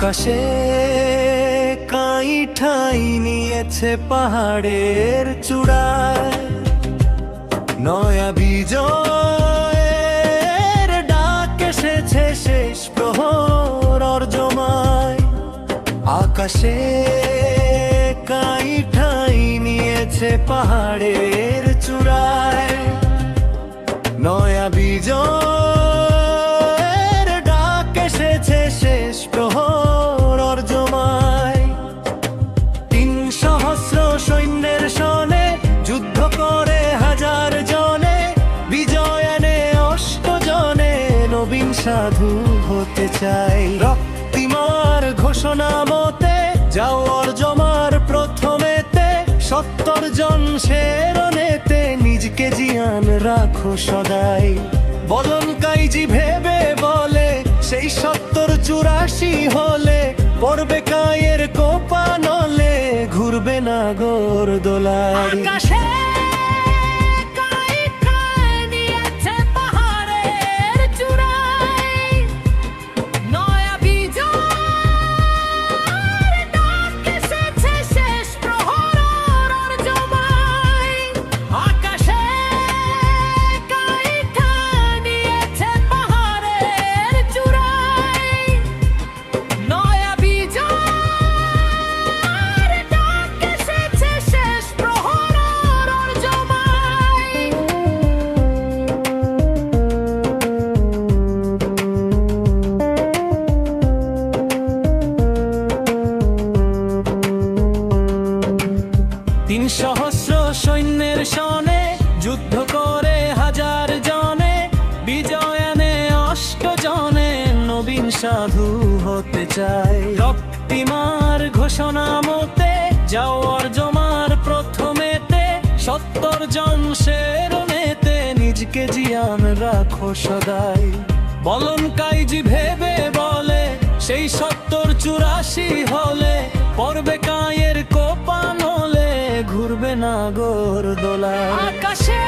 আকাশে কাই ঠাই নিয়েছে পাহাড়ের চূড়ায়, নয়া বিজয়ের ডাক এসেছে শেষ প্রহর অর্জমায়। আকাশে কাই ঠাই নিয়েছে পাহাড়ের চূড়ায়, নয়া বিজয়ের ডাক এসেছে শেষ প্রহর অর্জমায়। ৩ সহস্র সৈন্যের সনে যুদ্ধ করে হাজার জনে, বিজয় এনে ৮ জনে নবীন সাধু হতে চাই। রক্তিমার ঘোষণা মতে যাও অর্জমার প্রথমেতে, ৭০ জন শেরনেতে নিজকে জিয়ান রাখো সদাই। বলন কাইজি ভেবে বলে সেই ৭০-৮৪ হলে পড়বে কায়ের কোপা নলে, ঘুরবে না গোর দোলাই। আকাশে কাই ঠাই নিয়েছে পাহাড়ের চূড়ায়, নয়া বিজয়ের ডাক এসেছে শেষ প্রহর অর্জমায়। আকাশে কাই ঠাই নিয়েছে পাহাড়ের চূড়ায়, নয়া বিজয়ের ডাক এসেছে শেষ প্রহর অর্জমায়। ৩ সহস্র সৈন্যের সনে যুদ্ধ করে হাজার জনে, বিজয় এনে ৮ জনে নবীন সাধু হতে চায়। রক্তিমার ঘোষণা মতে যাও অর্জমার প্রথমেতে, ৭০ জন শেরনেতে নিজকে জিয়ান রাখো সদাই। বলন কাইজি ভেবে বলে সেই ৭০-৮৪ হলে পড়বে কায়ের কোপা নলে, ঘুরবে না গোর দোলায়। আকাশে